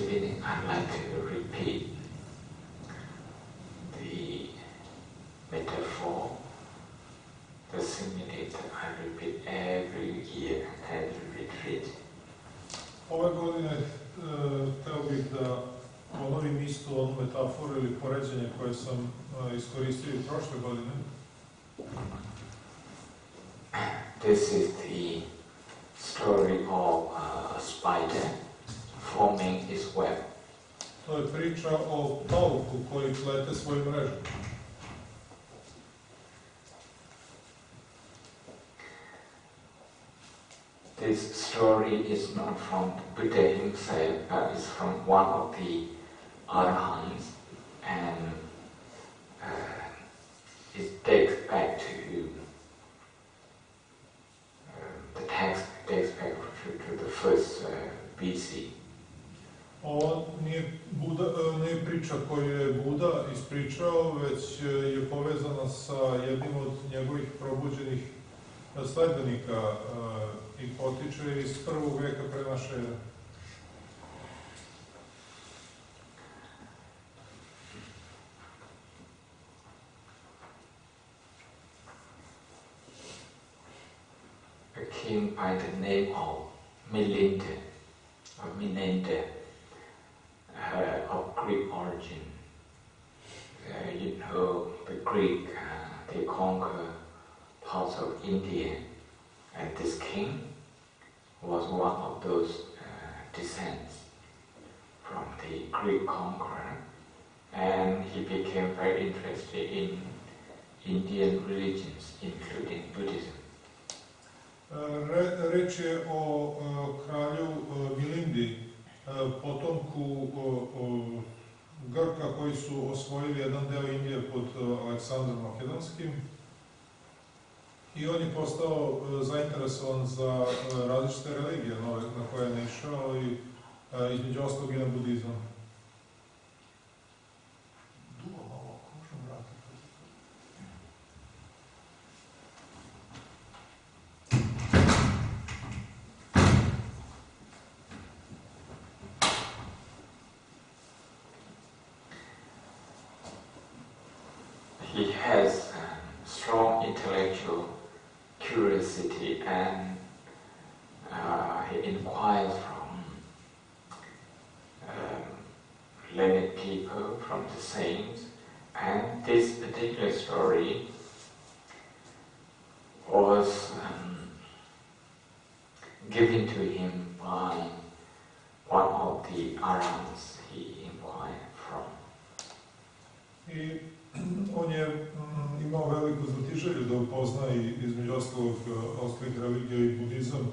evening I'd like to repeat the metaphor, the simile that I repeat every year, every retreat. Ove godine htio bih da ponovim istu onu metaforu ili poređenje koje sam iskoristio i prošle godine. This is the story of a spider forming its web. To je priča o pauku koji plete svoju mrežu. This story is not from Buddha himself, but is from one of the arahants, and it takes back to the text takes back to the first BC. Ovo nije priča koju je Buda ispričao, već je povezana sa jednim od njegovih probuđenih sledbenika i potiče iz 1. veka pre naše ere. A king by the name of Milinde, or Minende, of Greek origin. You know, the Greek, they conquer parts of India, and this king was one of those descents from the Greek conqueror, and he became very interested in Indian religions, including Buddhism. Reč je o kralju Milindi, potomku Grka koji su osvojili jedan deo Indije pod Aleksandrom Makedonskim, i on je postao zainteresovan za različite religije na koje je naišao i između ostalog i na budizam. He has strong intellectual curiosity, and he inquires from learned people, from the saints, and this particular story was given to him by one of the arahants he inquired from. On je imao veliku znatiželju da upozna i između ostalih religija i budizam.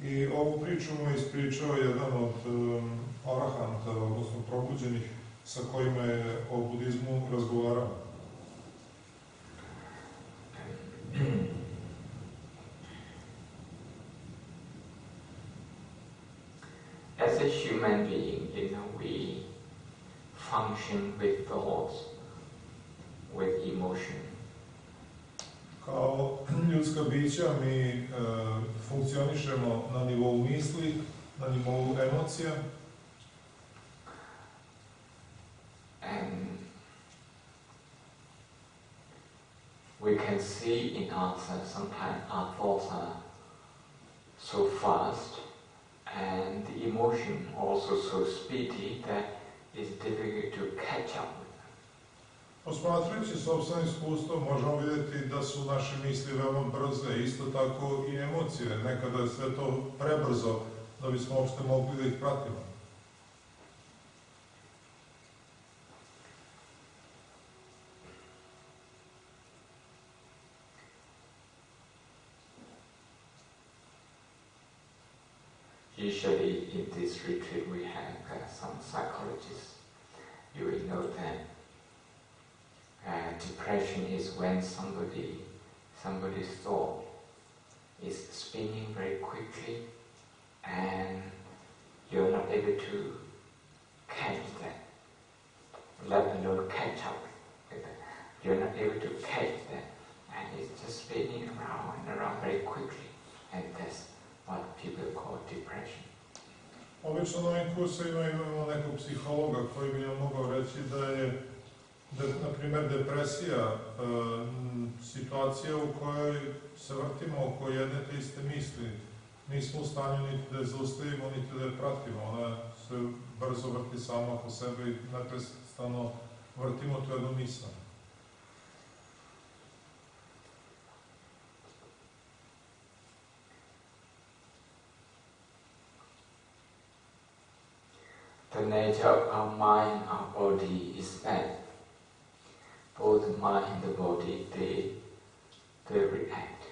I ovu priču mu je ispričao jedan od arahanta, odnosno probuđenih, sa kojima je o budizmu razgovarao. As a human being, we function with thoughts, with emotion. Kao ljudska bića mi funkcionišemo na nivou misli, na nivou emocija. And we can see in ourselves sometimes our thoughts are so fast and the emotion also so speedy that it's difficult to catch up. Posmatrajući sopstveno iskustvo možemo vidjeti da su naše misli veoma brze, isto tako i emocije. Nekada je sve to prebrzo da bismo uopšte mogli da ih pratimo. Usually in this retreat we have some psychologists. You will know that depression is when somebody's thought is spinning very quickly and you're not able to catch that, let alone catch up with that. You're not able to catch that, and it's just spinning around and around very quickly, and that's what people call depression. Obično na ovim kursovima imamo nekog psihologa koji bi nam mogao reći da na primjer, depresija situacija u kojoj se vrtimo oko jedne te iste misli. Nismo u stanju niti da je zaustavimo, niti da je pratimo. Ona se brzo vrti sama oko sebe i neprestano vrtimo tu jednu misao. The nature of our mind, our body is that both the mind and the body, they react.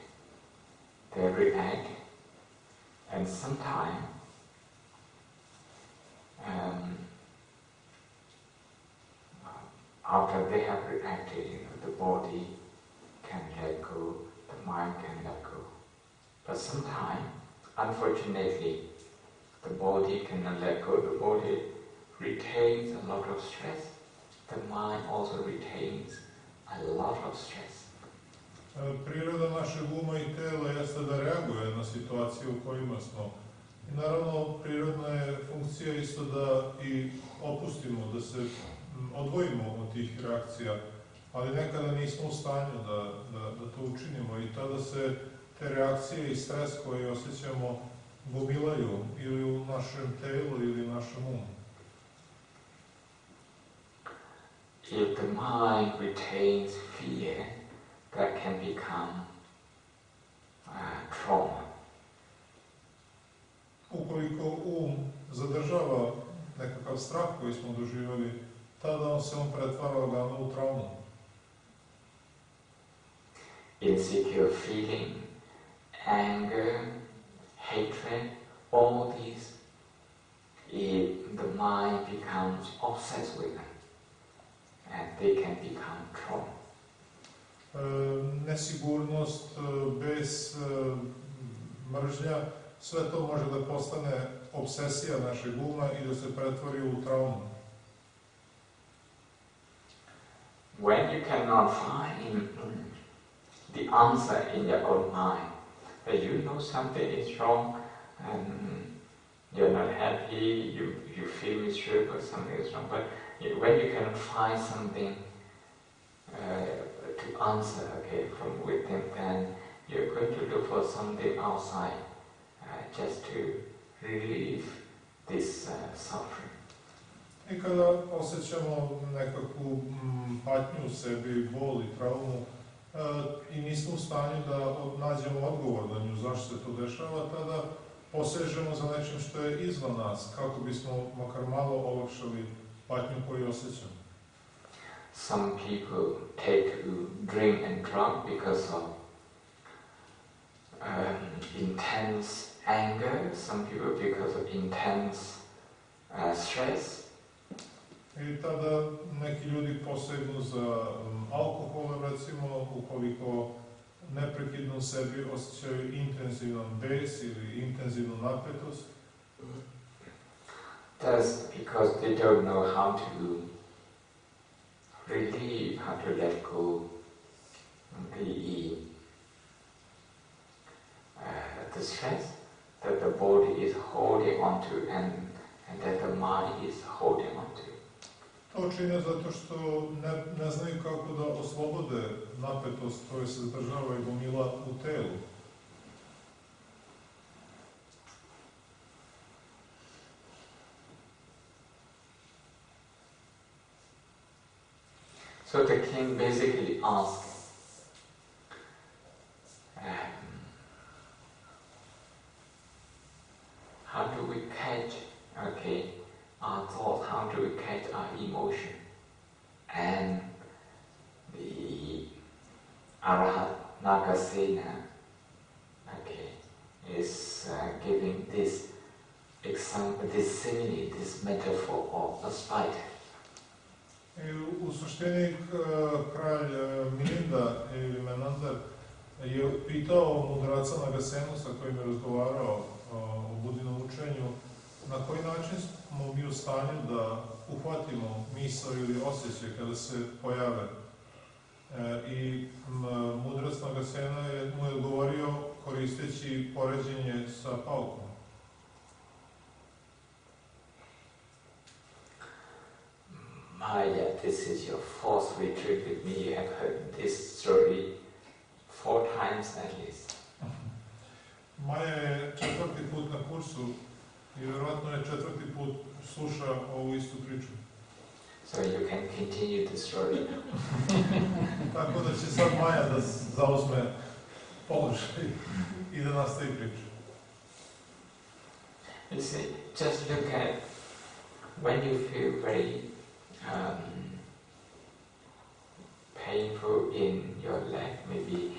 They react, and sometimes after they have reacted, the body can let go, the mind can let go. But sometimes, unfortunately, the body cannot let go. The body retains a lot of stress. The mind also retains a lot of stress. Priroda našeg uma i tela jeste da reaguje na situacije u kojima smo. I naravno, prirodna je funkcija isto da i opustimo, da se odvojimo od tih reakcija, ali nekada nismo u stanju da to učinimo i tada se te reakcije i stres koje osjećamo gomilaju ili u našem telu ili našem umu. If the mind retains fear, that can become trauma. Ukoliko zadržava nekakav strah koji smo doživjeli, tada on pretvara lagano u traumu. Insecure feeling, anger, hatred, all these, if the mind becomes obsessed with them, and they can become trauma. Nesigurnost, bes, mržnja, sve to može da postane obsesija našeg uma i da se pretvori u traumu. When you cannot find the answer in your own mind, that you know something is wrong and you're not happy, you feel miserable, something is wrong, but when you can find something to answer, okay, from within, then you're going to look for something outside just to relieve this suffering. I kada osjećamo nekakvu patnju u sebi, bol i traumu i nismo u stanju da nađemo odgovor na nju zašto se to dešava, tada posežemo za nečim što je izvan nas, kako bismo makar malo olakšali patnju koju osjećamo. Some people take to drink and drug because of intense anger, some people because of intense stress. I tada neki ljudi posegnu za alkoholom, recimo, ukoliko neprekidno u sebi osjećaju intenzivan bes ili intenzivnu napetost. That's because they don't know how to relieve, how to let go the stress that the body is holding on to and that the mind is holding on to. To čine zato što ne znaju kako da oslobode napetost koja se zadržava i gomila u telu. So the king basically asked, how do we catch, our thought, how do we catch our emotion? And the Arahat Nagasena, is giving this example, this simile, this metaphor of a spider. U suštini kralj Milinda ili Menandar je pitao mudraca Nagasenu sa kojim je razgovarao o Budinom učenju na koji način smo mi u stanju da uhvatimo misao ili osjećaj kada se pojave. I mudrac Nagasena mu je odgovorio koristeći poređenje sa paukom. yeah, this is your fourth retreat with me. You have heard this story 4 times at least. Maja je 4. put na kursu i vjerojatno je 4. put sluša ovu istu priču. So you can continue the story. Tako da će sad Maja da zauzme položaj i da nastavi priču. You see, just look at when you feel very painful in your leg, maybe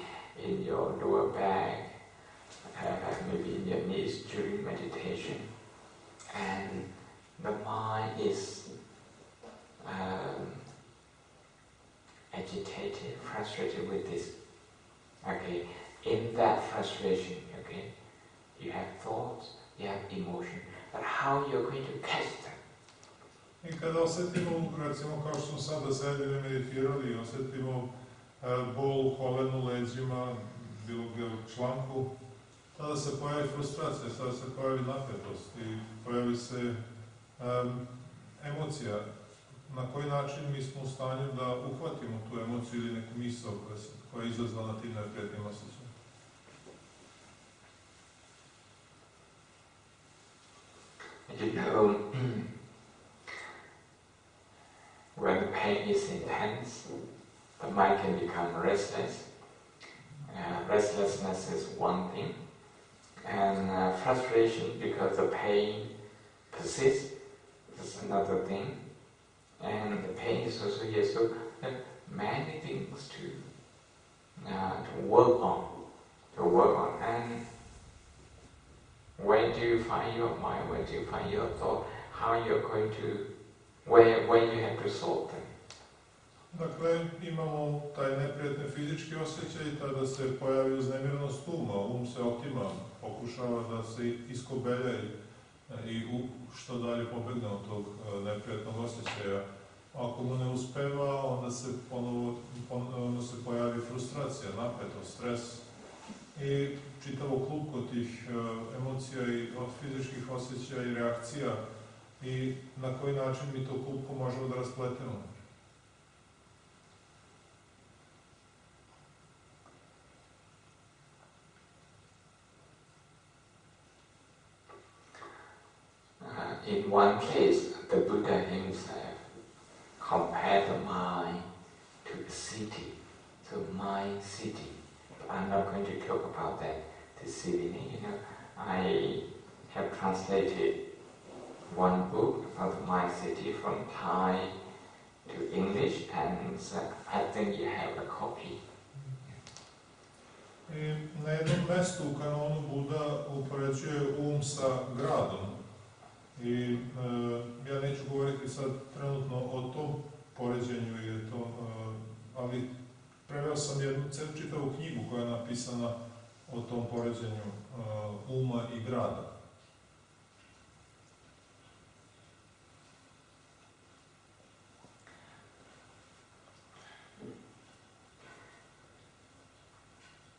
in your lower back, maybe in your knees during meditation, and the mind is agitated, frustrated with this. Okay, in that frustration, okay, you have thoughts, you have emotion, but how you're going to catch them? I kada osjetimo, recimo kao što smo sada sedili meditirali, osjetimo bol u kolenu, leđima, bilo gdje u članku, tada se pojavi frustracija, tada se pojavi napetost i pojavi se emocija. Na koji način mi smo u stanju da uhvatimo tu emociju ili neku misao koja je izazvana tim neprijatnim osjećajem? You know, when the pain is intense, the mind can become restless. Restlessness is one thing, and frustration because the pain persists is another thing. And the pain is also here, so there are many things to work on. And when do you find your mind? When do you find your thought? How you're going to, when you have to solve them? Dakle, imamo taj neprijatni fizički osjećaj i tada se pojavi uznemirenost uma, se otima, pokušava da se iskobelja i što dalje pobegne od tog neprijatnog osjećaja. Ako mu ne uspeva, onda se ponovo se pojavi frustracija, napetost, stres i čitavo klupko tih emocija i od fizičkih osjećaja i reakcija i na koji način mi to klupko možemo da raspletemo. In one case, the Buddha himself compared the mind to the city. So mind, city. But I'm not going to talk about that this evening. You know, I have translated one book about the mind city from Thai to English, and I think you have a copy. I na jednom mestu u kanonu Buda upoređuje sa gradom. I ja neću govoriti sad trenutno o tom poređenju, ali preveo sam jednu čitavu knjigu koja je napisana o tom poređenju uma i grada.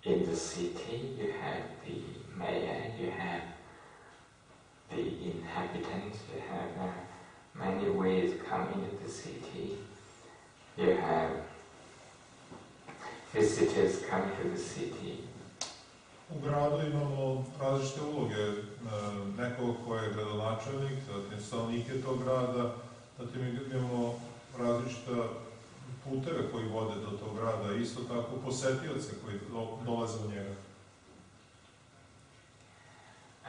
In the city, you have the mayor, you have the inhabitants, you have many ways come into the city. You have visitors coming to the city. U gradu imamo različite uloge, nekog ko je gradonačelnik, zatim stanovnike tog grada, zatim imamo različite puteve koji vode do tog grada, isto tako posetioce koji dolaze u njega.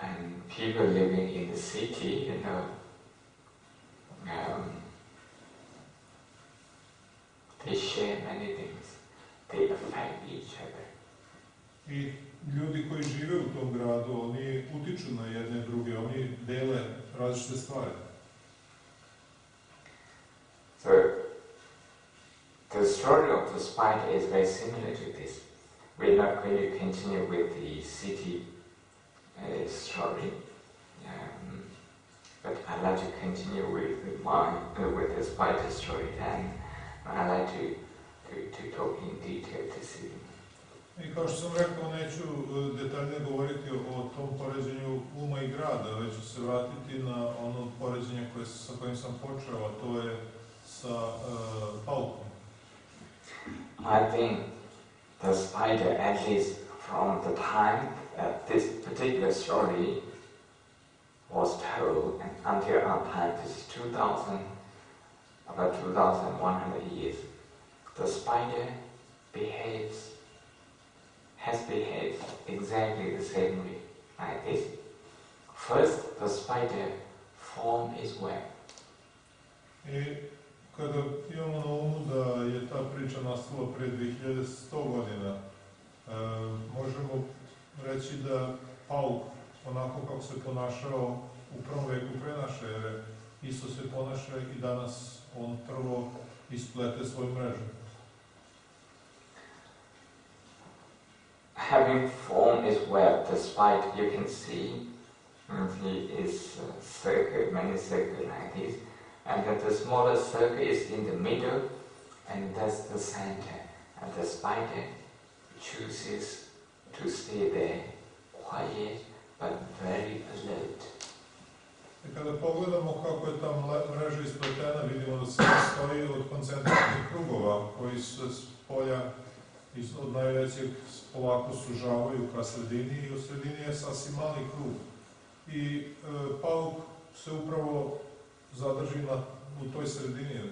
And people living in the city, you know, they share many things. They affect each other. I ljudi koji žive u tom gradu, oni utiču na jedne druge, oni dele različite stvari. So, the story of the spider is very similar to this. We're not going to continue with the city story, but I'd like to continue with the spider story, and I'd like to talk in detail this evening. I kao što sam rekao, neću detaljnije govoriti o tom poređenju uma i grada, već ću se vratiti na ono poređenje sa kojim sam počeo, a to je sa paukom. I think the spider, at least from the time that this particular story was told and until our time, this is about 2,100 years, the spider has behaved exactly the same way, like this. First, the spider formed his web. I kada imamo na umu da je ta priča nastala pre 2100 godina, možemo reći da pauk, onako kako se ponašao u prvom veku pre naše ere, isto se ponaša i danas. On prvo isplete svoju mrežu. Having formed his web, the spider, you can see, he is many circles like this, and that the smaller circle is in the middle, and that's the center. And the spider chooses to stay there, quiet but very alert. I kada pogledamo kako je ta mreža ispletena, vidimo da se sastoji od koncentričnih krugova koji se s polja od najvećeg polako sužavaju ka sredini i u sredini je sasvim mali krug. I pauk se upravo zadrži u toj sredini.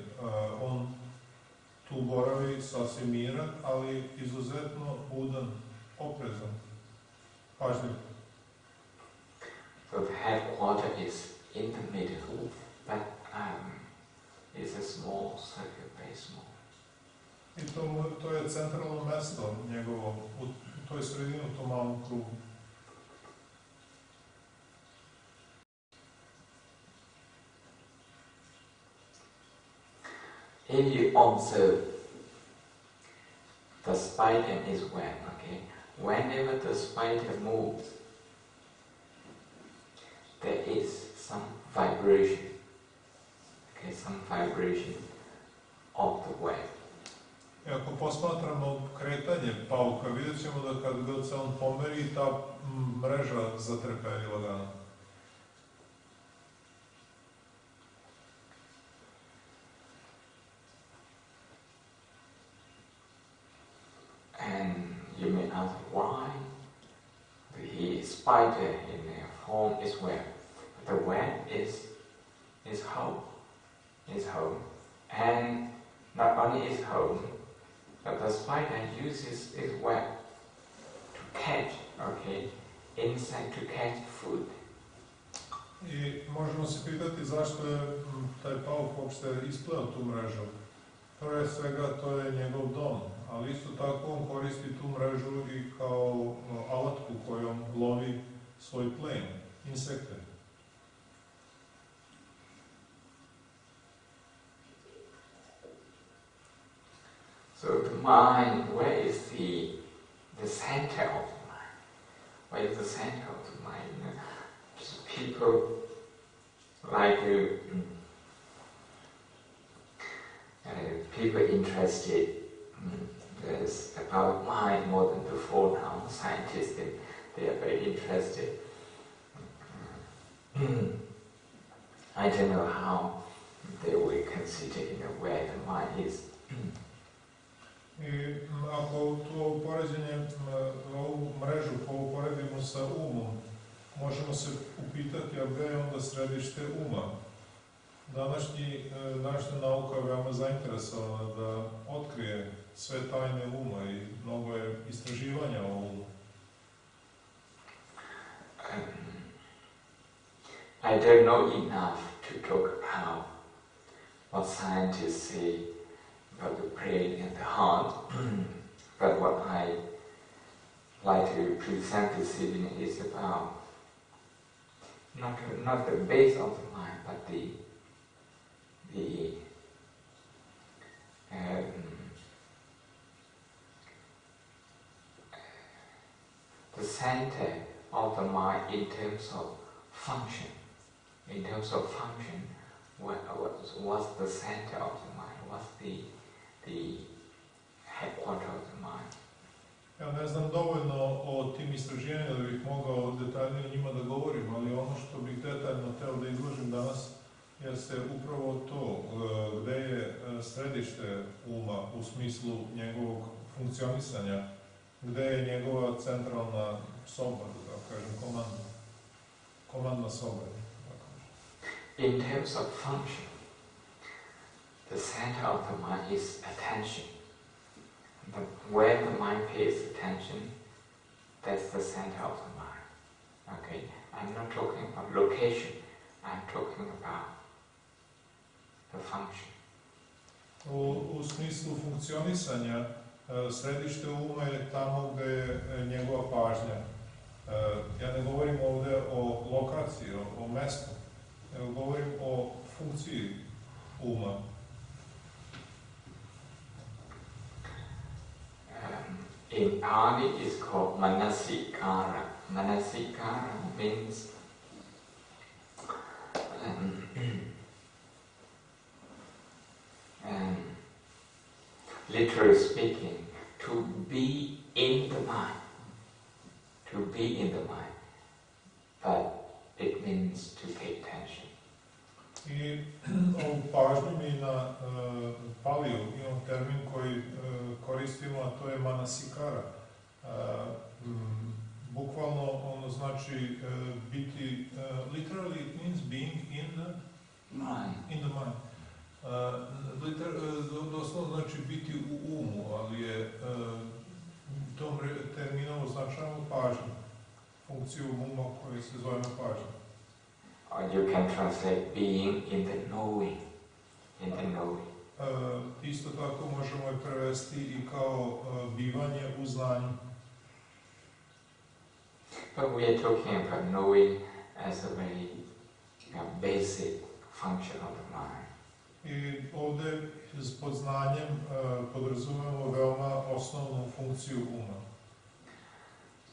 On tu boravi sasvim miran, ali izuzetno budan, oprezan, pažljiv. So the headquarter is in the middle, but it's a small circle, very small. I to je centralno mesto njegovo, u toj sredini, u tom malom krugu. If you observe the spider in his web, okay, whenever the spider moves, there is some vibration, okay, some vibration of the web. I ako posmatramo kretanje pauka, vidjet ćemo da kad god se on pomeri, ta mreža zatreperi lagano. And you may ask why the spider in their form is web. The web is home, and not only is home, but the spider uses its web to catch, okay, insect, to catch food. I možemo se pitati zašto je taj pauk uopšte ispleo tu mrežu. Pre svega to je njegov dom, ali isto tako on koristi tu mrežu i kao alatku kojom lovi svoj plen, insekte. So the mind, where is the center of the mind? Where is the center of the mind? You know, people like people interested about mind more than before now. Scientists, they are very interested. I don't know how they will consider, where the mind is. I ako to poređenje, ovu mrežu uporedimo sa umom, možemo se upitati, a gde je onda središte uma? Današnja nauka je veoma zainteresovana da otkrije sve tajne uma i mnogo je istraživanja o umu. I don't know enough to talk about what scientists say about the brain and the heart, but what I like to present this evening is about not the base of the mind, but the center of the mind in terms of function. In terms of function, what's the center of the mind? What's the headquarter of the mind? Ja ne znam dovoljno o tim istraživanjima da bih mogao detaljnije o njima da govorim, ali ono što bih detaljno hteo da izložim danas jeste upravo to, gde je središte uma u smislu njegovog funkcionisanja, gde je njegova centralna soba, da kažem, komandna soba. In terms of function, the center of the mind is attention. Where the mind pays attention, that's the center of the mind. Okay, I'm not talking about location, I'm talking about the function. U smislu funkcionisanja, središte uma je tamo gde je njegova pažnja. Ja ne govorim ovdje o lokaciji, o mestu, nego govorim o funkciji uma. In Pali it's called manasikara. Manasikara means literally speaking, to be in the mind. To be in the mind. But it means to pay attention. I ovu pažnju mi na Paliju imam termin koji koristimo, a to je manasikara. Bukvalno ono znači biti, literally it means being in the mind. In the mind. Doslovno znači biti u umu, ali je tom terminom označavamo pažnju, funkciju uma koju se zovemo pažnja. Or you can translate being in the knowing. In the knowing. Isto tako možemo je prevesti i kao bivanje u znanju. But we are talking about knowing as a very basic function of the mind. I ovdje pod znanjem podrazumemo veoma osnovnu funkciju uma.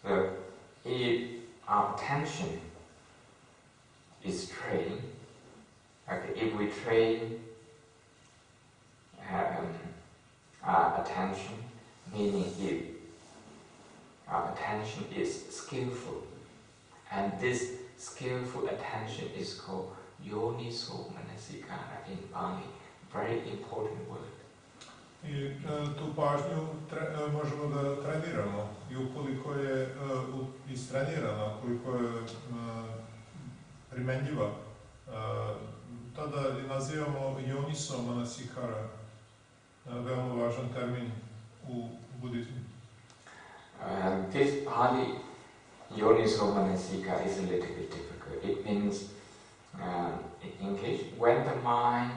So, if our attention is trained, okay, if we train our attention, meaning if our attention is skillful, and this skillful attention is called yoniso manasikara in Bhante, very important word. I tu pažnju možemo da treniramo i ukoliko je istrenirana, ukoliko je primenjiva, tada je nazivamo yoniso manasikara, veoma važan termin u budizmu. This Pali yoniso manasikara is a little bit difficult. It means, in English, when the mind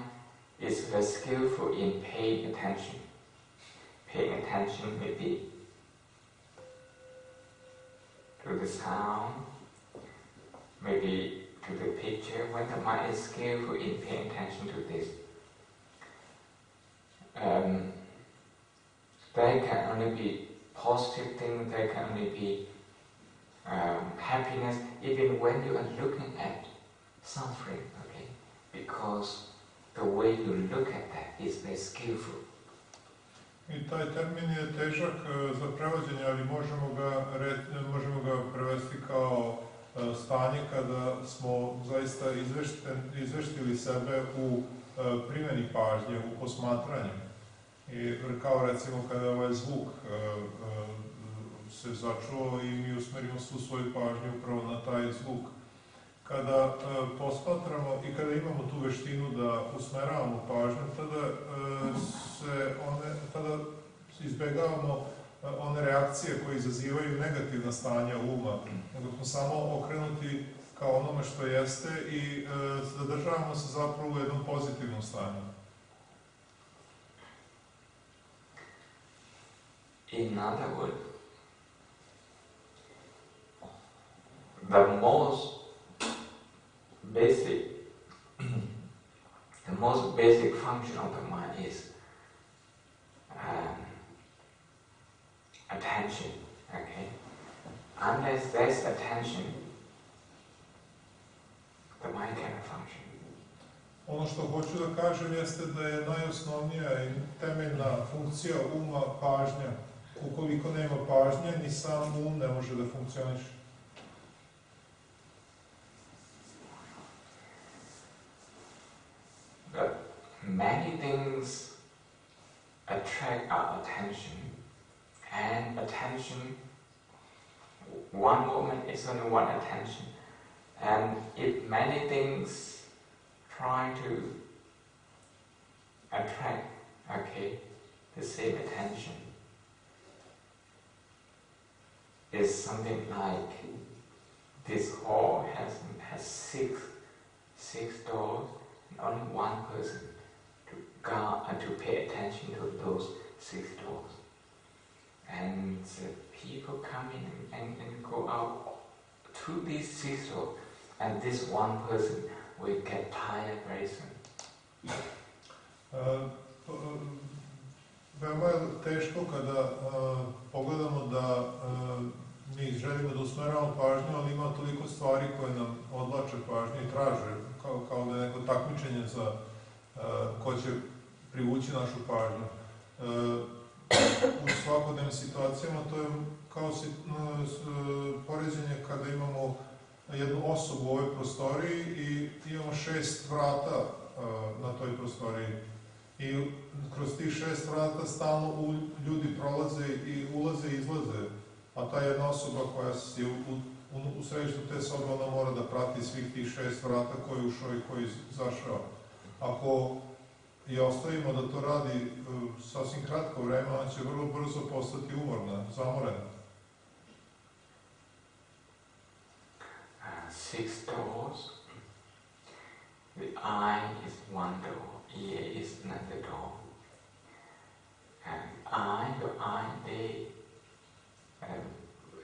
is very skillful in paying attention. Paying attention maybe to the sound, maybe to the picture. When the mind is skillful in paying attention to this, there can only be positive things, there can only be happiness, even when you are looking at suffering, okay? Because the way you look at that is very skillful. I taj termin je težak za prevođenje, ali možemo ga prevesti kao stanje kada smo zaista izveštili sebe u primjeni pažnje, u posmatranju. I kao recimo kada ovaj zvuk se začuo i mi usmerimo svu svoju pažnju upravo na taj zvuk. Kada posmatramo i kada imamo tu veštinu da usmeravamo pažnju, tada izbjegavamo one reakcije koje izazivaju negativna stanja uma, nego smo samo okrenuti kao onome što jeste i zadržavamo se zapravo u jednom pozitivnom stanju. In other words, the most basic function of the mind is attention, okay? Unless there's attention, the mind cannot function. Ono što hoću da kažem jeste da je najosnovnija i temeljna funkcija uma pažnja. Ukoliko nema pažnje, ni sam um ne može da funkcioniše. But many things attract our attention. And attention, one moment is only one attention. And if many things try to attract, the same attention, is something like this hall has six doors, and only one person to guard and to pay attention to those 6 doors. And the people come in and go out through these 6 doors, and this one person will get tired very soon. Veoma je teško kada pogledamo da mi želimo da usmeravamo pažnju, ali ima toliko stvari koje nam odlače pažnju i traže, kao da je neko takmičenje za ko će privući našu pažnju. U svakodnevnim situacijama to je kao poređenje kada imamo jednu osobu u ovoj prostoriji i imamo 6 vrata na toj prostoriji. I kroz tih 6 vrata stalno ljudi prolaze i ulaze i izlaze, a ta jedna osoba koja je u središtu te sobe, ona mora da prati svih tih 6 vrata koji je ušao i koji je izašao. Ako je ostavimo da to radi sasvim kratko vreme, ona će vrlo brzo postati umorna, zamorena. 6 doors. The eye is one door, ear is another door. And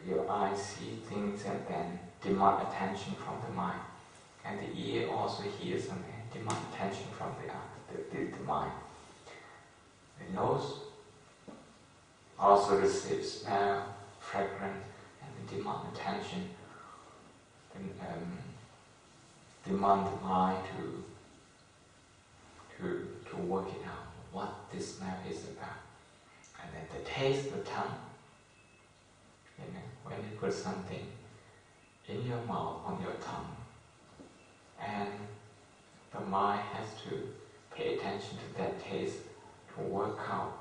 your eye see things and then demand attention from the mind. And the ear also hears and demand attention from the mind. The nose also receives smell, fragrance, and demand attention. Demand the mind to work it out, what this smell is about. And then the taste, the tongue. When you put something in your mouth, on your tongue, and the mind has to pay attention to that taste to work out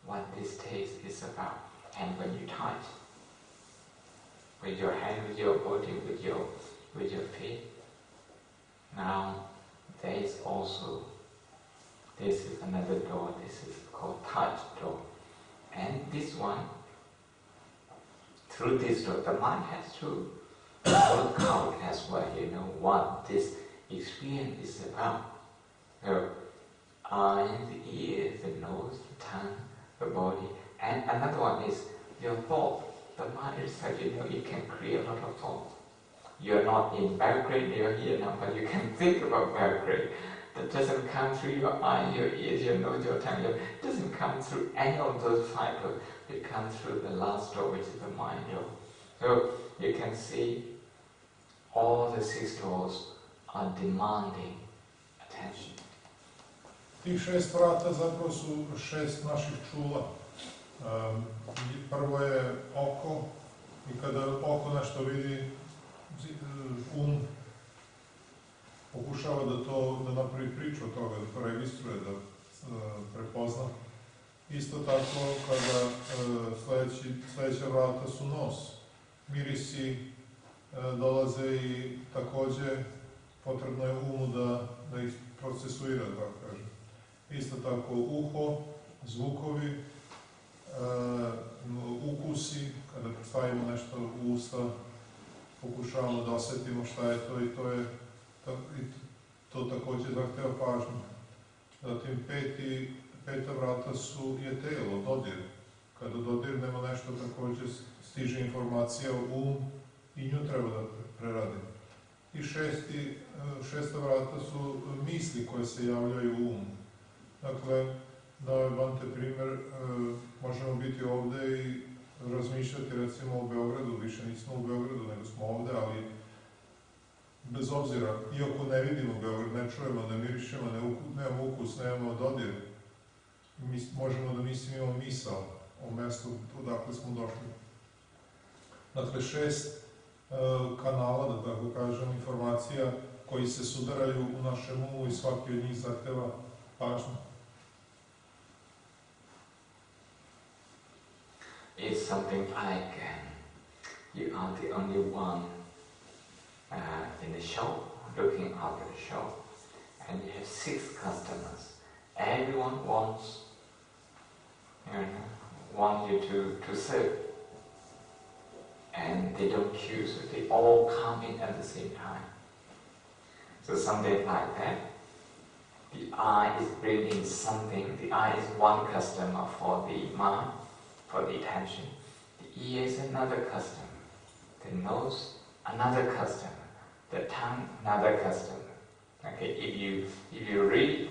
what this taste is about. And when you touch, with your hand, with your body, with your feet, now this is another door. This is called touch door. And this one, through this door, the mind has to work out as well, what this experience is about. The eye, the ear, the nose, the tongue, the body. And another one is your thought. The mind itself, it can create a lot of thoughts. You're not in Belgrade, you're here now, but you can think about Belgrade. That doesn't come through your eye, your ears, your nose, your tongue. It doesn't come through any of those 5 doors. It comes through the last door, which is the mind door. So you can see all the 6 doors are demanding attention. Tih 6 vrata zapravo su 6 naših čula. Prvo je oko, i kada oko nešto vidi, pokušava da napravi priču od toga, da to registruje, da prepozna. Isto tako, kada sljedeća vrata su nos. Mirisi dolaze i također potrebno je umu da ih procesuira, tako kažem. Isto tako uho, zvukovi, ukusi, kada stavimo nešto u usta, pokušavamo da osjetimo šta je to i to također zahteva pažnju. Zatim peta vrata je telo, dodir. Kada dodirnemo nešto, također stiže informacija u um i nju treba da preradi. I šesta vrata su misli koje se javljaju u um. Dakle, dao je Bhante primjer, možemo biti ovdje i razmišljati recimo o Beogradu, više nismo u Beogradu nego smo ovdje, ali bez obzira, iako ne vidimo Beograd, ne čujemo, ne mirišemo, nemamo ukus, nemamo dodir, možemo da imamo misao o mjestu odakle smo došli. Dakle, 6 kanala, da tako kažem, informacija koji se sudaraju u našem umu i svaki od njih zahteva pažnju. It's something like you are the only one in the shop, looking after the shop, and you have 6 customers. Everyone wants you to serve, and they don't queue, so they all come in at the same time. So something like that. The eye is bringing something. The eye is one customer for the mind, for the attention. The ear is another customer. The nose, another customer. The tongue, another customer. Okay, if you read,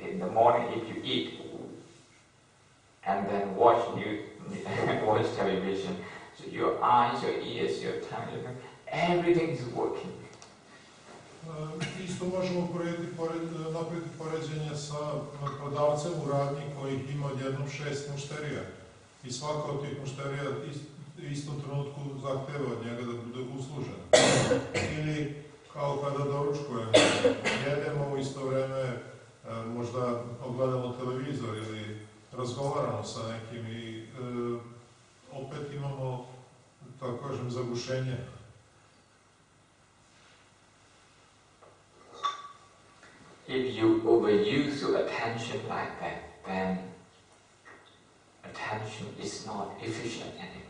in the morning, if you eat, and then watch television, so your eyes, your ears, your tongue, everything is working. Isto možemo napraviti poređenje sa prodavcem u radnji koji ima odjednom 6 mušterija. I svaka od tih mušterija u istom trenutku zahteva od njega da bude uslužen. Ili kao kada doručkujemo, jedemo u isto vreme, možda ogledamo televizor ili razgovaramo sa nekim i opet imamo, tako kažem, zagušenje. If you overuse your attention like that, then attention is not efficient anymore.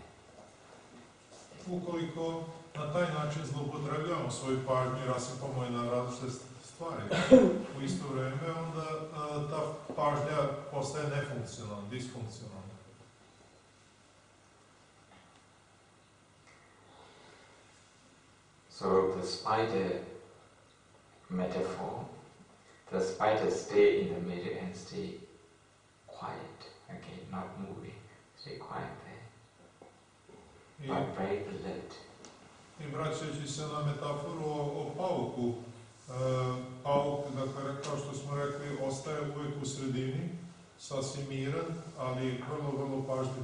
Ukoliko na taj način zloupotrebljavamo svoju pažnju i rasipamo je na različite stvari u isto vreme, onda ta pažnja postaje nefunkcionalna, disfunkcionalna. So the spider metaphor, the spider stay in the middle and stay quiet, okay, not moving, stay quiet there, but very alert. I vraćajući se na metaforu o pauku, pauk, dakle, kao što smo rekli, ostaje uvijek u sredini, sasvim miran, ali vrlo pažljiv.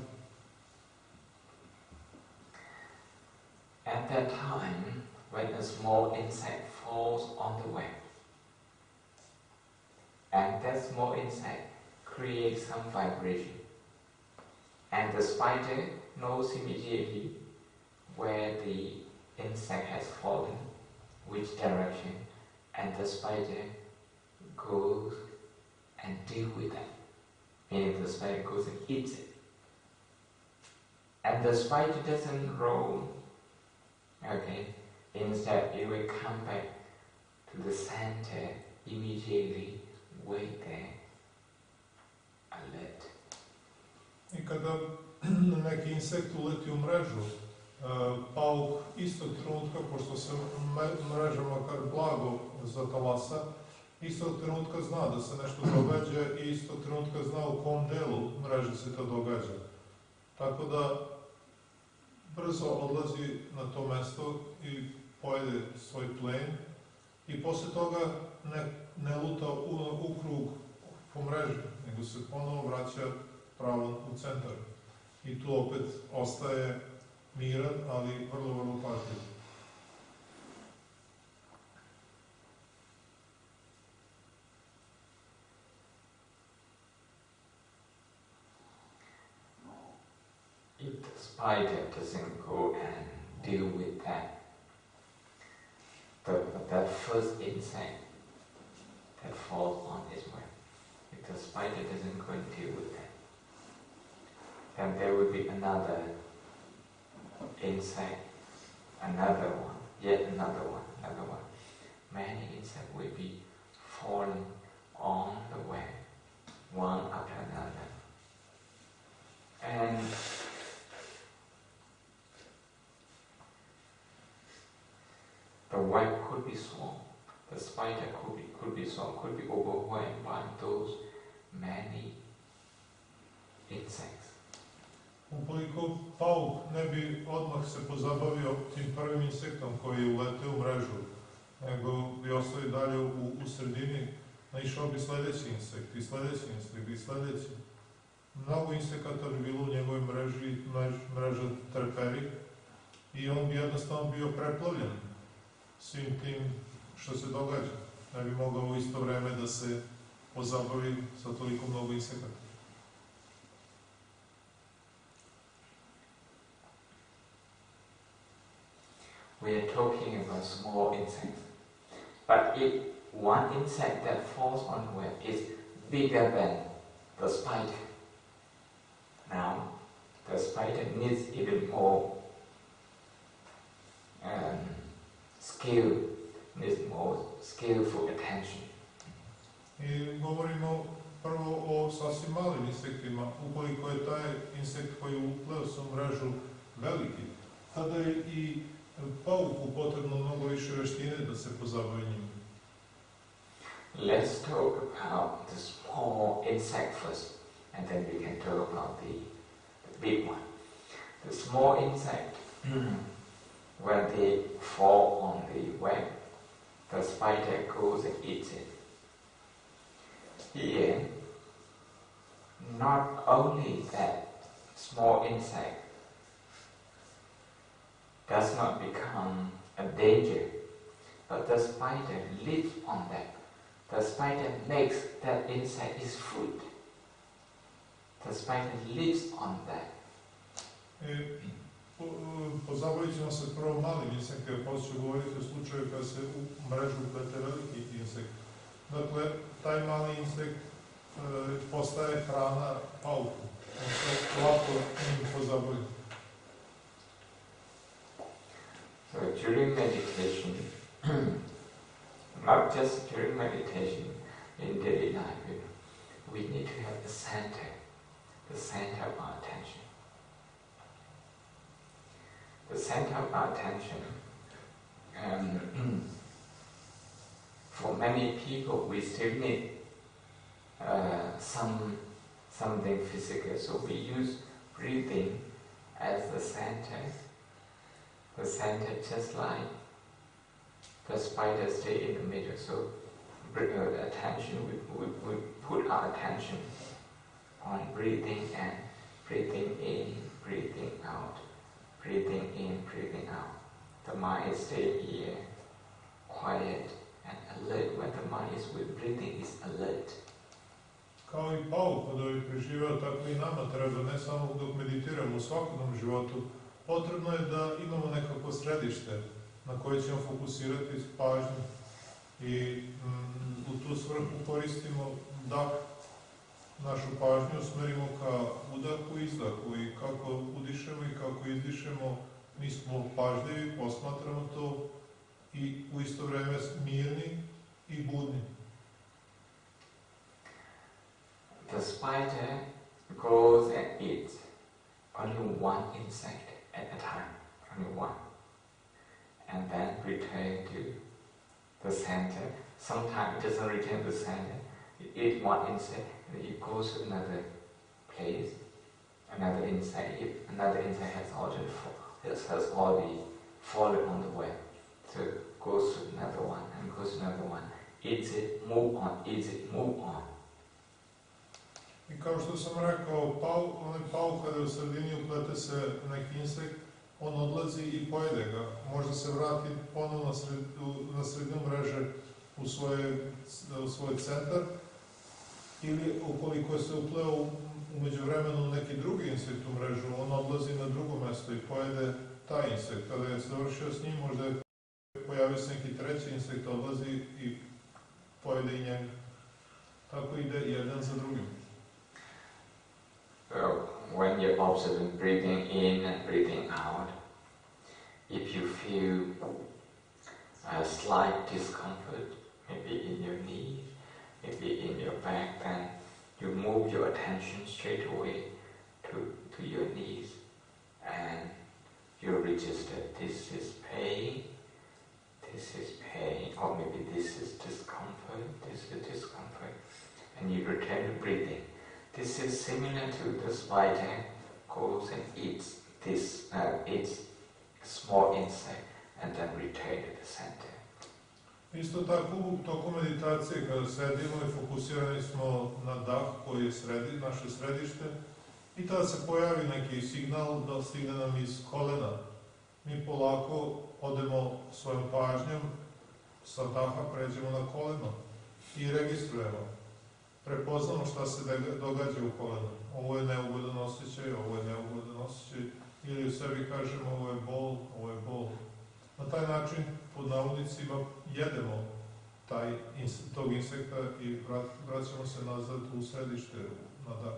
At that time, when a small insect falls on the web, and that small insect creates some vibration, and the spider knows immediately where the insect has fallen, which direction, and the spider goes and deal with that. Meaning the spider goes and eats it. And the spider doesn't roam, okay? Instead, it will come back to the center immediately, wait there, alert. I kada neki insekt uleti u mrežu, pauk istog trenutka, pošto se mreža makar blago zatalasa, istog trenutka zna da se nešto događa i istog trenutka zna u kom delu mreže se to događa. Tako da brzo odlazi na to mesto i pojede svoj plen i posle toga ne luta u krug po mreži, nego se ponovo vraća pravo u centar. I tu opet ostaje miran, ali vrlo pažljiv. If the spider doesn't go and deal with that, that first insect that falls on its web, if the spider doesn't go and deal with that, then there will be another insect, another one, yet another one. Many insects will be falling on the web, one after another. And the web could be small, the spider could be small, could be overwhelmed by those many insects. Ukoliko pauk ne bi odmah se pozabavio tim prvim insektom koji je uleteo u mrežu, nego bi ostao i dalje u sredini, naišao bi sljedeći insekt i sljedeći insekt i sljedeći. Mnogo insekata bi bilo u njegovoj mreži, mreža treperi i on bi jednostavno bio preplavljen svim tim što se događa. Ne bi mogao u isto vreme da se pozabavi sa toliko mnogo insekata. we are talking about small insects. But if one insect that falls on the web is bigger than the spider, now the spider needs even more needs more skillful attention. I govorimo prvo o sasvim malim insektima. Ukoliko je taj insekt koji upleo su mrežu veliki, tada je i pauku potrebno mnogo više veštine da se pozabavi njim. Let's talk about the small insect first, and then we can talk about the big one. The small insect, when they fall on the web, the spider goes and eats it. Here, not only that small insect does not become a danger, but the spider lives on that. The spider makes that insect his food. The spider lives on that. Pozabavit ćemo se prvo malim insektima, poslije ću govoriti o slučaju kada se u mrežu uplete veliki insekt. Dakle, taj mali insekt postaje hrana pauku. On se lako njim pozabavi. So during meditation, not just during meditation, in daily life, we need to have the center of our attention. The center of our attention, for many people, we still need something physical, so we use breathing as the center. The center, just like the spider stay in the middle, so attention, we put our attention on breathing and breathing in, breathing out, breathing in, breathing out. The mind stay here, quiet and alert. When the mind is with breathing, is alert. Kao i pauk, da bi preživeo, tako i nama treba, ne samo dok meditiramo u svakodnevnom životu, potrebno je da imamo nekako središte na koje ćemo fokusirati pažnju i u tu svrhu koristimo dah, našu pažnju usmerimo ka udahu i izdahu i kako udišemo i kako izdišemo, mi smo pažljivi, posmatramo to i u isto vreme mirni i budni. The spider goes and eats only one insect at a time, only one, and then return to the center. Sometimes it doesn't return to the center. It eats one insect, and then it goes to another place, another insect. If another insect has already fallen on the web, so goes to another one and goes to another one, eats it, move on, eats it, move on. I kao što sam rekao, onaj pauk kada u sredini uplete se neki insekt, on odlazi i pojede ga. Možda se vrati ponovno na sredinu mreže u svoj centar, ili ukoliko se upleo u međuvremenu neki drugi insekt u mrežu, on odlazi na drugo mesto i pojede taj insekt. Kada je završio s njim, možda je pojavio se neki treći insekt, odlazi i pojede i njega. Tako ide jedan za drugim. So, when you're observing breathing in and breathing out, if you feel a slight discomfort, maybe in your knees, maybe in your back, then you move your attention straight away to your knees and you register, this is pain, or maybe this is discomfort, and you return to breathing. This is similar to the spider goes and eats small insect and then return to the center. Isto tako u toku meditacije kada sedimo i fokusirani smo na dah koji je naše središte i tada se pojavi neki signal da stigne nam iz kolena. Mi polako odemo svojom pažnjom sa daha pređemo na koleno i registrujemo. Prepoznamo šta se događa u kolenu. Ovo je neugodan osjećaj, ovo je neugodan osjećaj. Ili u sebi kažemo ovo je bol, ovo je bol. Na taj način, pod navodnicima, jedemo tog insekta i vraćamo se nazad u središte, na dah.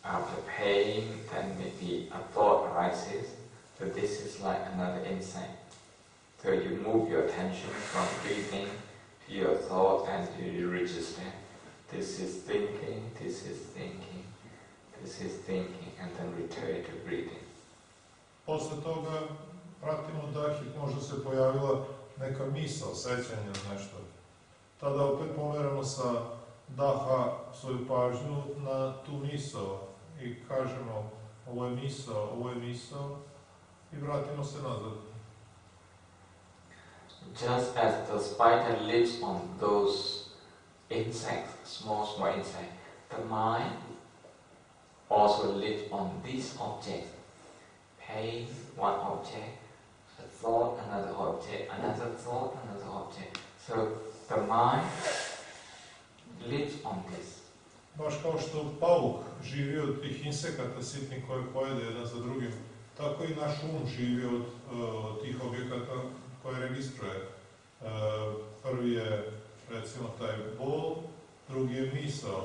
After pain, then maybe a thought arises that this is like another insect. So you move your attention from breathing to your thought and you register. This is thinking, this is thinking, this is thinking, and then return to breathing. Posle toga pratimo dah i možda se pojavila neka misao, sećanje na nešto. Tada opet pomeramo sa daha svoju pažnju na tu misao i kažemo ovo je misao i vratimo se nazad. Just as the spider lives on those insects, small insects, the mind also lives on these objects. Pain, one object, a thought, another object, another thought, another object. So the mind lives on this. Baš kao što pauk živi od tih insekata sitnih koje pojede jedan za drugim, tako i naš živi od tih objekata koje registruje. Prvi je, recimo, taj bol, drugi je misao,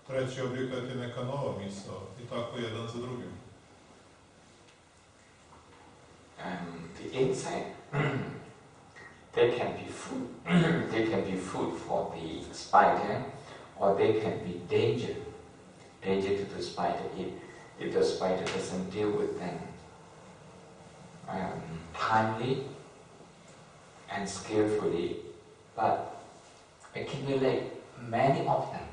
treći objekat je neka nova misao i tako jedan za drugim. The insect, they can be food. They can be food for the spider, or they can be danger to the spider if the spider doesn't deal with them timely and skillfully, but accumulate many of them.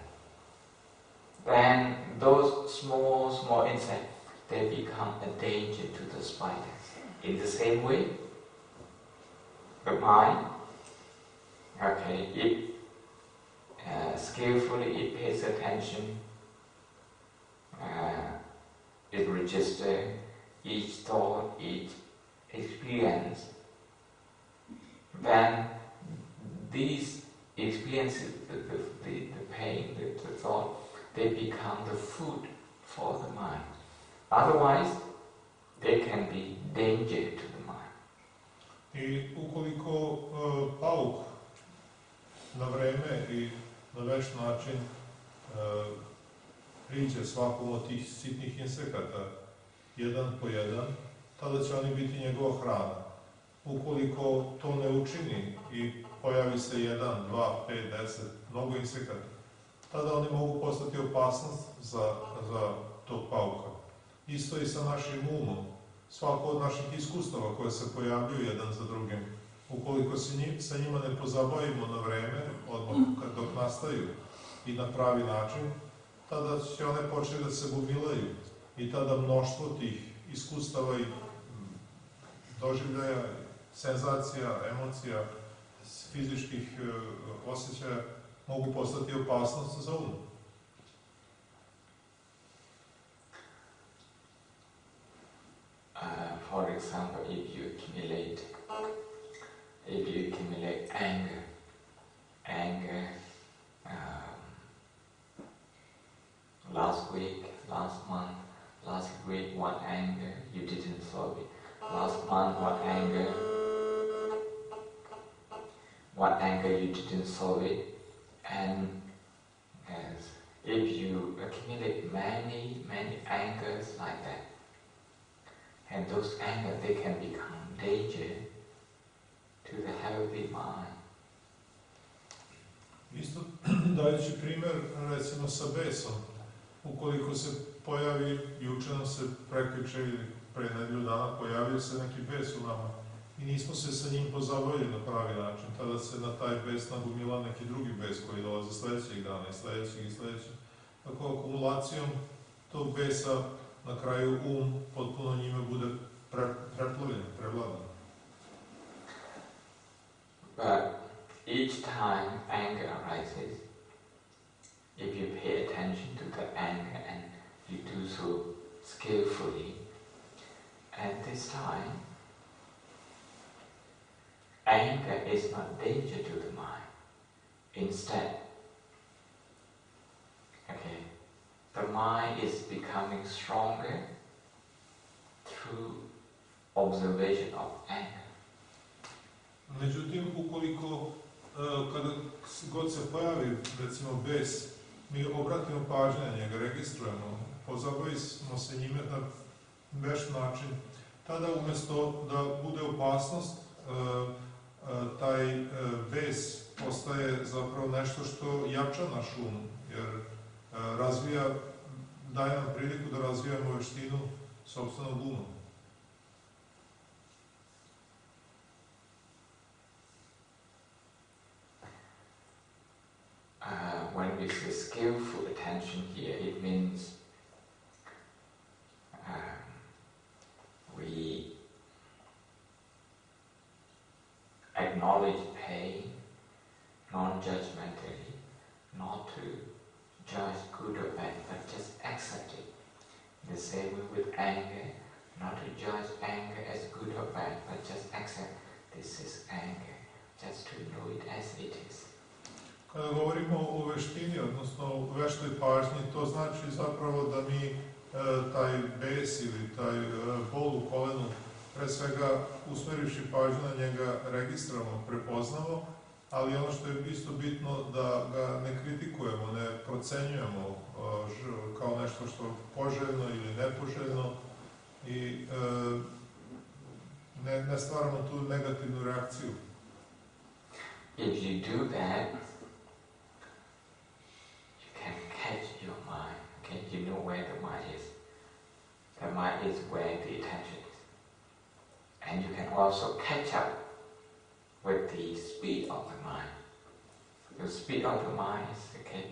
Then those small insects, they become a danger to the spider. In the same way, the mind, it skillfully it pays attention, it registers each thought, each experience. Then these experiences, the pain, the thought, they become the food for the mind. Otherwise, they can be danger to the mind. I ukoliko pauk na vreme i na veš način priđe svakom od tih sitnih insekata, jedan po jedan, tada će oni biti njegova hrana. Ukoliko to ne učini i pojavi se 1, 2, 5, 10, mnogo insekata, tada oni mogu postati opasnost za tog pauka. Isto i sa našim umom. Svako od naših iskustava koje se pojavljuju jedan za drugim, ukoliko se sa njima ne pozabavimo na vreme, odmah dok nastaju i na pravi način, tada će one početi da se gomilaju i tada mnoštvo tih iskustava i doživljaja, senzacija, emocija, fizičkih osjećaja mogu postati opasnost za um. For example, if you accumulate anger, last week, last month, last week, one anger, you didn't solve it. Last month, one anger, you didn't solve it. And if you accumulate many angers like that, and those anger, they can become danger to the healthy mind. Isto dajući primjer, recimo, sa besom. Ukoliko se pojavi, juče nam se prekjuče ili pre nedelju dana pojavio se neki bes u nama i nismo se sa njim pozabavili na pravi način, tada se na taj bes nagomila neki drugi bes koji dolaze sljedećeg dana i sljedećeg. Tako akumulacijom tog besa na kraju potpuno njime bude preplavljen, prevladan. But each time anger arises, if you pay attention to the anger and you do so skillfully, at this time, anger is not danger to the mind. Instead, the mind is becoming stronger through to observation of anger. Međutim, ukoliko kada god se pojavi, recimo, bes, mi obratimo pažnje na njega, registrujemo, pozabavimo se njime na vešt način, tada umjesto da bude opasnost, taj bes postaje zapravo nešto što jača naš um, jer daje nam priliku da razvijamo veštinu sopstvenog uma. When we say skillful attention here, it means we acknowledge pain non-judgmentally, not to judge good or bad, but just accept it. The same way with anger, not to judge anger as good or bad, but just accept this is anger, just to know it as it is. Kada govorimo o veštini, odnosno o veštoj pažnji, to znači zapravo da mi taj bes ili taj bol u kolenu, pre svega usmerivši pažnju na njega, registramo, prepoznamo, ali ono što je isto bitno da ga ne kritikujemo, ne procenjujemo kao nešto što je poželjno ili nepoželjno i ne stvaramo tu negativnu reakciju. If you do that, can catch your mind. Okay, you know where the mind is. The mind is where the attention is. And you can also catch up with the speed of the mind. The speed of the mind is, okay,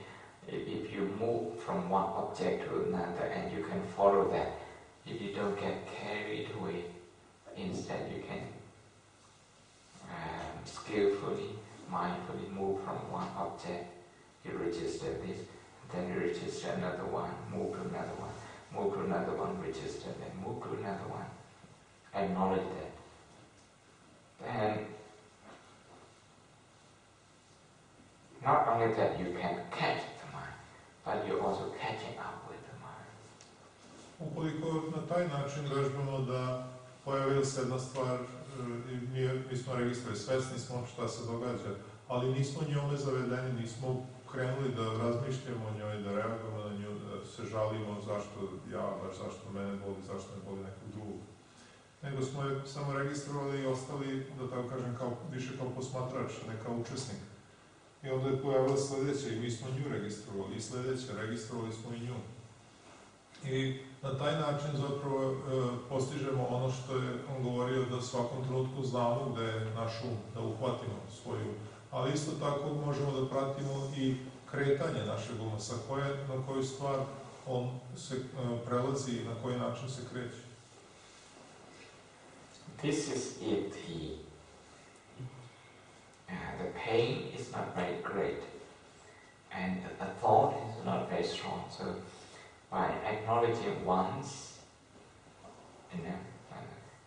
if you move from one object to another and you can follow that, if you don't get carried away, instead you can skillfully, mindfully move from one object. You register this, then you register another one, move to another one, move to another one, register, then move to another one. Acknowledge that. Then, not only that you can catch the mind, but you're also catching up with the mind. Ukoliko na taj način vežbamo da pojavila se jedna stvar, mi smo registrovali, svesni smo šta se događa, ali nismo njome zavedeni, nismo krenuli da razmišljamo o njoj, da reagujemo na nju, da se žalimo zašto ja, baš zašto mene boli, zašto ne boli nekog drugog. Nego smo je samo registrovali i ostali, da tako kažem, više kao posmatrač, ne kao učesnik. I onda je pojavila sljedeće i mi smo nju registrovali i sljedeće, registrovali smo i nju. I na taj način zapravo postižemo ono što je on govorio, da svakom trenutku znamo gde je naš um, da uhvatimo svoju. Ali isto tako možemo da pratimo i kretanje našeg uma, na koju stvar on se prelazi i na koji način se kreće. This is if the pain is not very great and the thought is not very strong. So by acknowledging once,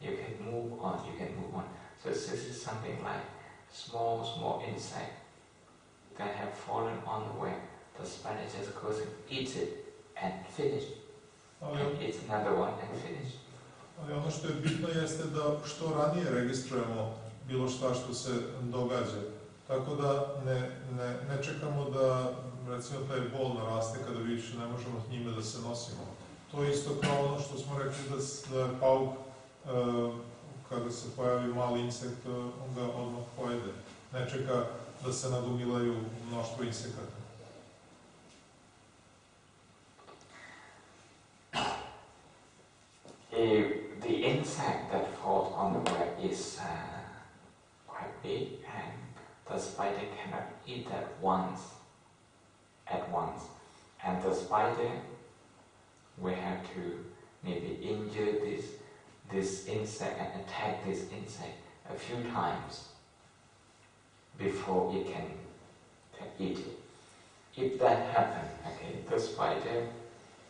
you can move on, So this is something like small insect that have fallen on the way. The spider just goes and eats it and finish. And eats another one and finish. Ali ono što je bitno jeste da što ranije registrujemo bilo šta što se događa. Tako da ne čekamo da, recimo, taj bol naraste kada više ne možemo s njime da se nosimo. To je isto kao ono što smo rekli da pauk, kada se pojavi mali insekt, on ga odmah pojede. Ne čeka da se nagomilaju mnoštvo insekata. The insect that falls on the web is quite big, and the spider cannot eat that at once. And the spider will have to maybe injure this insect and attack this insect a few times before it can eat it. If that happens, okay, the spider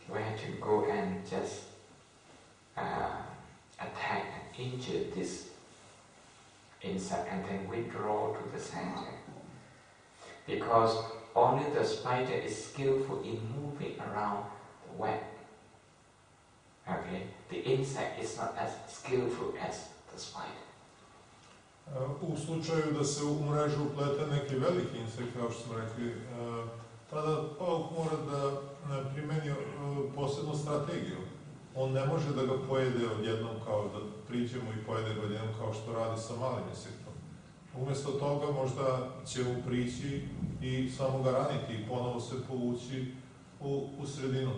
will have to go and just attack and injure this insect and then withdraw to the center. Because only the spider is skillful in moving around the web. Okay, the insect is not as skillful as the spider. U slučaju da se u mrežu uplete neki veliki insekt, kao što smo rekli, tada pauk mora da primeni posebnu strategiju. On ne može da ga pojede odjednom, kao da priđemo i pojede ga odjednom kao što radi sa malim insektom. Umjesto toga možda će mu prići i samo ga raniti i ponovo se povući u sredinu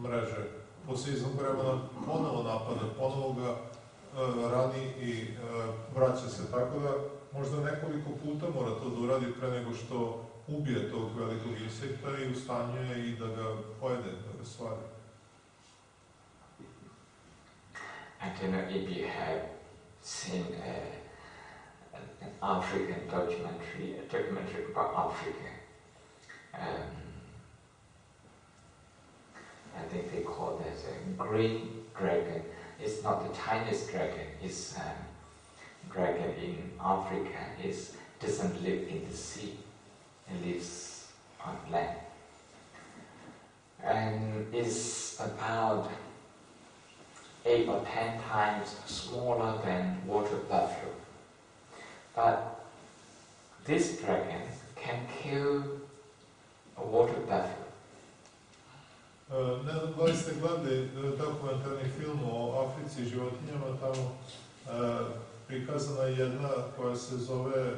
mreže. Poslije iznog vremena ponovo napada, ponovo ga rani i vraća se. Tako da možda nekoliko puta mora to da uradi pre nego što ubije tog velikog insekta i u stanju je i da ga pojede, da ga svari. I don't know if you have seen an African documentary about Africa. I think they call that a green dragon. It's not the tiniest dragon. It's dragon in Africa. It doesn't live in the sea. It lives on land. And it's about 8 or 10 times smaller than water buffalo. But this dragon can kill a water buffalo. Ne znam da li ste gledali dokumentarni film o Africi i životinjama, tamo prikazana je jedna koja se zove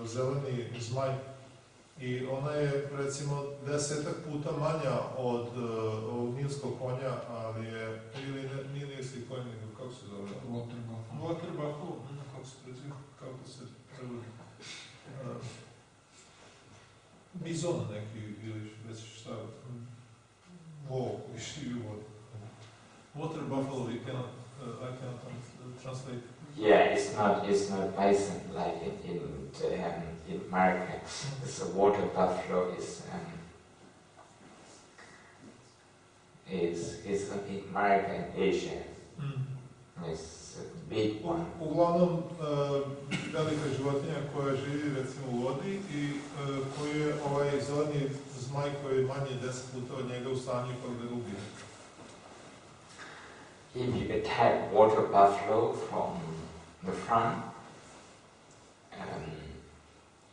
zeleni zmaj i ona je recimo 10 puta manja od nilskog konja, ali je, ili nije nilski konj, nego kako se zove? Water buffalo, kako se preziva, kako se prevodi. Bizon neki ili već šta, we see what water buffalo. I cannot translate. Yeah, it's not bison like in America. It's a water buffalo. Is in America and Asia. It's a big one. Uglavnom velika životinja koja živi recimo u vodi i koji je ovaj zeleni zmaj koji je manje 10 puta od njega u stanju ipak da ga ubije. If you attack water buffalo from the front,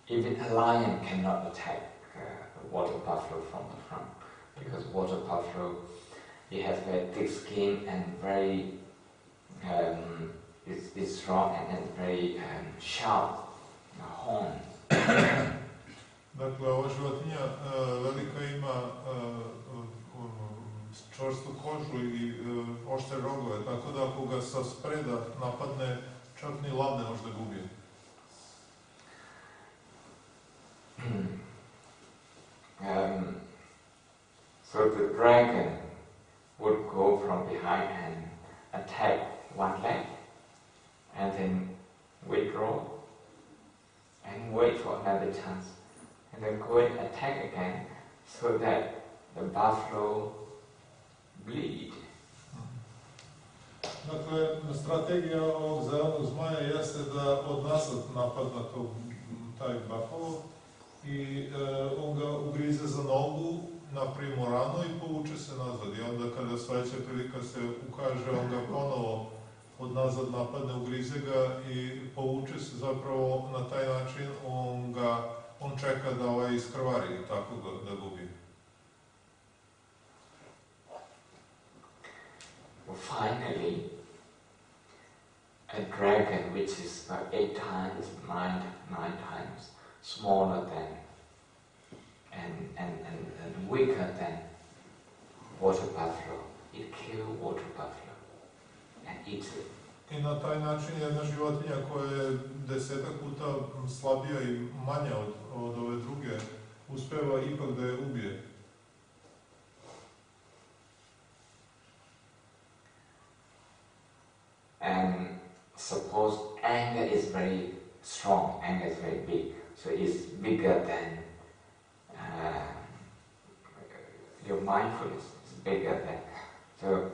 even a lion cannot attack a water buffalo from the front, because water buffalo, it has very thick skin and very it's strong and very sharp horns. Dakle, ova životinja velika ima čvrstu kožu i oštre rogove, tako da ako ga sa spreda napadne, čak ni lav ne može da ga ubije. So the dragon would go from behind and attack one leg, and then withdraw, and wait for another chance, and then go and attack again, so that the buffalo bleed. Dakle, strategija ovog zelenog zmaja jeste da odnazad napadna taj buffalo i on ga ugrize za nogu, napravi mu ranu i povuče se nazad. I onda kada sledeća prilika se ukaže, on ga ponovo odnazad napadne, ugrize ga i povuče se zapravo na taj način, on čeka da ovaj iskrvari i tako da ga ubije. Finally, a dragon which is about 8 times, 9 times smaller than and weaker than water buffalo, it kills water buffalo and eats it. I na taj način jedna životinja koja je 10 puta slabija i manja od ove druge, uspeva ipak da je ubije. And suppose anger is very strong, anger is very big, so it's bigger than your mindfulness is bigger than. So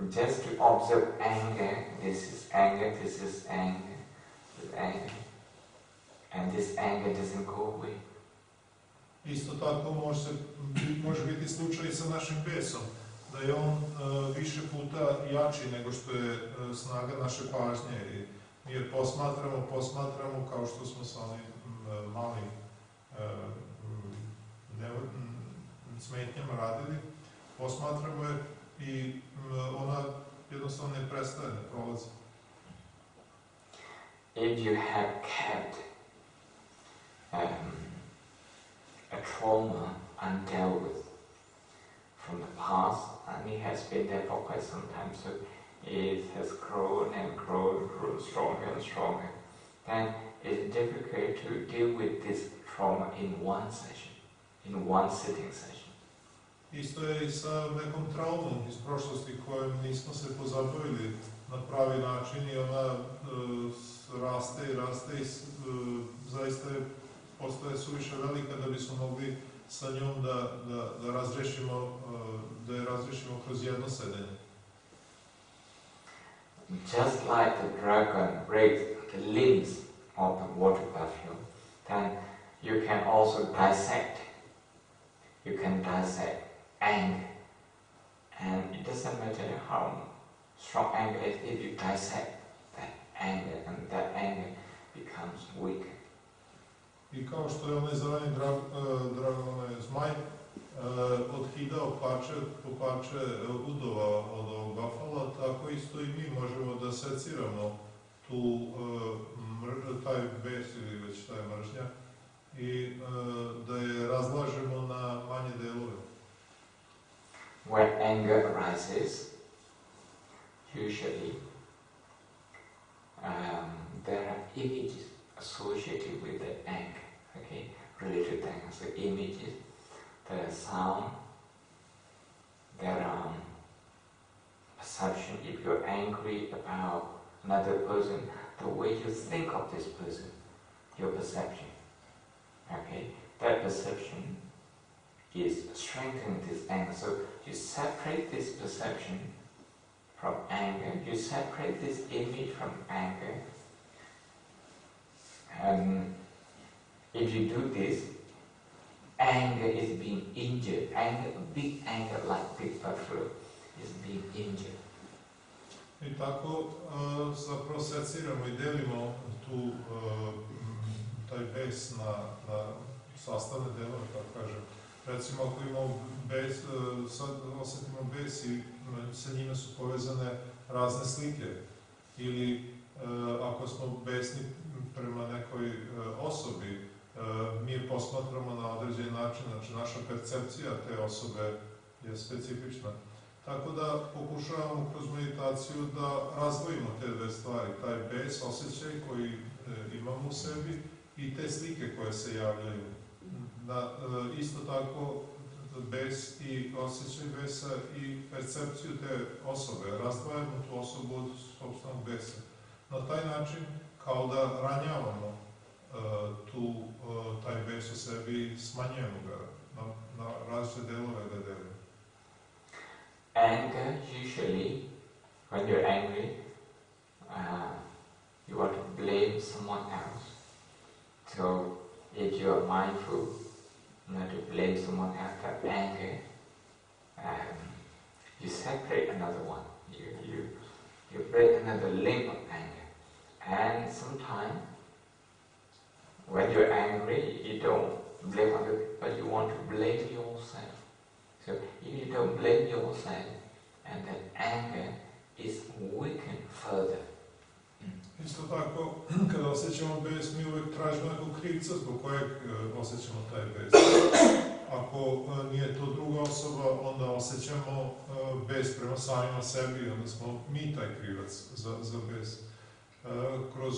just to observe anger, this is anger, this is anger, this is anger, and this anger doesn't go away. Isto tako može biti slučaj sa našim besom. da je on više puta jači nego što je snaga naše pažnje. I mi je posmatramo kao što smo sa onim malim smetnjama radili, posmatramo je i ona jednostavno ne prestaje, ne prolazi. If you have kept a trauma undealt with from the past, and it has been there for quite some time, so it has grown and grown stronger and stronger, then it's difficult to deal with this trauma in one session, in one sitting session. Isto je i sa nekom traumom iz prošlosti kojom nismo se pozabavili na pravi način i ona raste i zaista postaje suviše velika da bismo mogli sa njom da je razrešimo kroz jedno sedenje. Just like the dragon breaks the limbs of the water buffalo, then you can also dissect. You can dissect anger, and it doesn't matter how strong anger is. If you dissect that anger, and that anger becomes weak. I kao što je onaj zeleni zmaj otkidao parče udova od ovog bafala, tako isto i mi možemo da seciramo taj bes ili već taj mržnja i da je razlažemo na manje delove. When anger arises, usually there are images associated with the anger, okay, related to anger. So images, there are sound, there are perception. If you're angry about another person, the way you think of this person, your perception, okay, that perception is strengthening this anger. So you separate this perception from anger, you separate this image from anger, and if you do this, anger is being injured. Anger, big anger like big buffalo, is being injured. I tako zapravo seciramo i delimo taj bes na sastavne delove, tako kažem. Recimo, ako imamo bes, sad osetimo bes i sa njime su povezane razne slike. Ili ako smo besni prema nekoj osobi, mi je posmatramo na određen način, znači naša percepcija te osobe je specifična. Tako da pokušavamo kroz meditaciju da razdvojimo te dve stvari, taj bes, osjećaj koji imamo u sebi i te slike koje se javljaju. Isto tako bes i osjećaj besa i percepciju te osobe, razdvajamo tu osobu od sopstvenog besa. Na taj način kao da ranjavamo taj bes u sebi, smanjujemo ga na različite delove ga delimo. Anger, usually, when you're angry, you want to blame someone else. So, if you are mindful not to blame someone else, that anger, you separate another one. You break another link of anger. And sometimes, when you're angry, you don't blame other people, but you want to blame yourself. So if you don't blame yourself, and that anger is weakened further. Isto tako, kada osjećamo bes, mi uvek tražimo nekog krivca zbog kojeg osjećamo taj bes. Ako nije to druga osoba, onda osjećamo bes prema samima sebi, onda smo mi taj krivac za bes. Kroz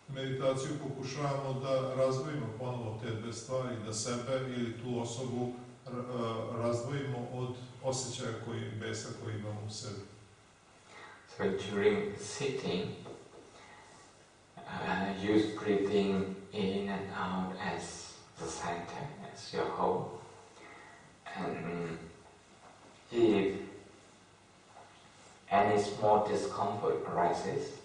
meditaciju pokušavamo da razdvojimo ponovo te dve stvari, da sebe ili tu osobu razdvojimo od osjećaja besa koji imamo u sebi. So during sitting, use breathing in and out as the center, as your home. And if any small discomfort arises,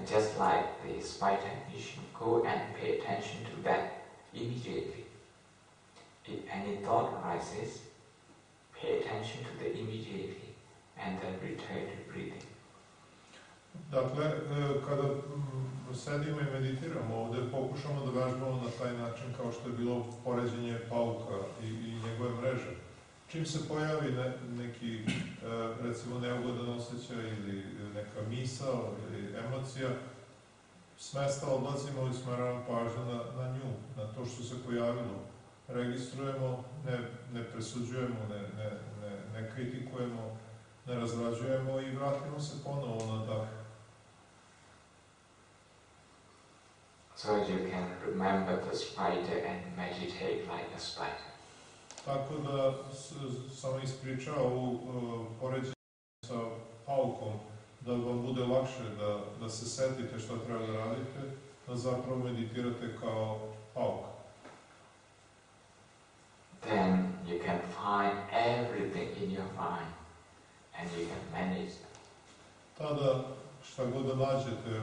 just like the spider, you should go and pay attention to that immediately. If any thought arises, pay attention to the immediately and then return to breathing. Dakle, kada sedimo i meditiramo ovdje, pokušamo da vežbamo na taj način kao što je bilo poređenje pauka i njegove mreže. Čim se pojavi neki, recimo, neugodan osjećaj ili neka misao ili emocija, s mesta odlazimo i smeravamo pažnju na nju, na to što se pojavilo. Registrujemo, ne presuđujemo, ne kritikujemo, ne razrađujemo i vratimo se ponovo na dah. So you can remember the spider and meditate like a spider. Tako da sam ispričao ovu poređenje sa paukom, da vam bude lakše da se setite što treba da radite, da zapravo meditirate kao pauk. Then you can find everything in your mind and you can manage them. Tada šta god da nađete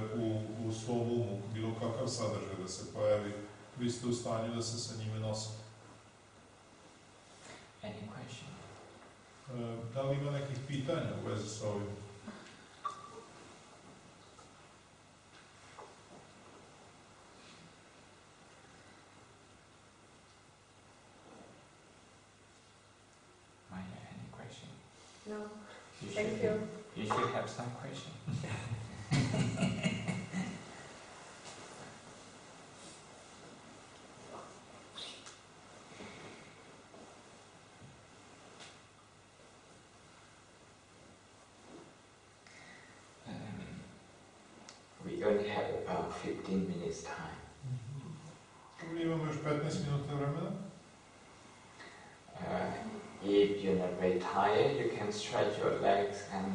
u svom umu, bilo kakav sadržaj da se pojavi, vi ste u stanju da se sa njime nosite. Any question? Da li ima nekih pitanja u vezi sa ovim? Maya, any question? No. Thank you. You should have some question. We only have about 15 minutes time. Imamo još 15 minuta vremena. If you're not very tired, you can stretch your legs and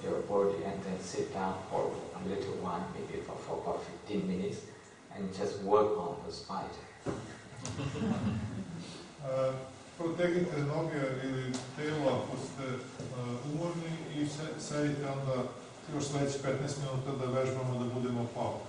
your body and then sit down for a little while, maybe for about 15 minutes, and just work on the spider. Protegnite noge ili telo ako ste umorni i sedite onda još sljedeći 15 minuta da vežbamo da budemo pauk.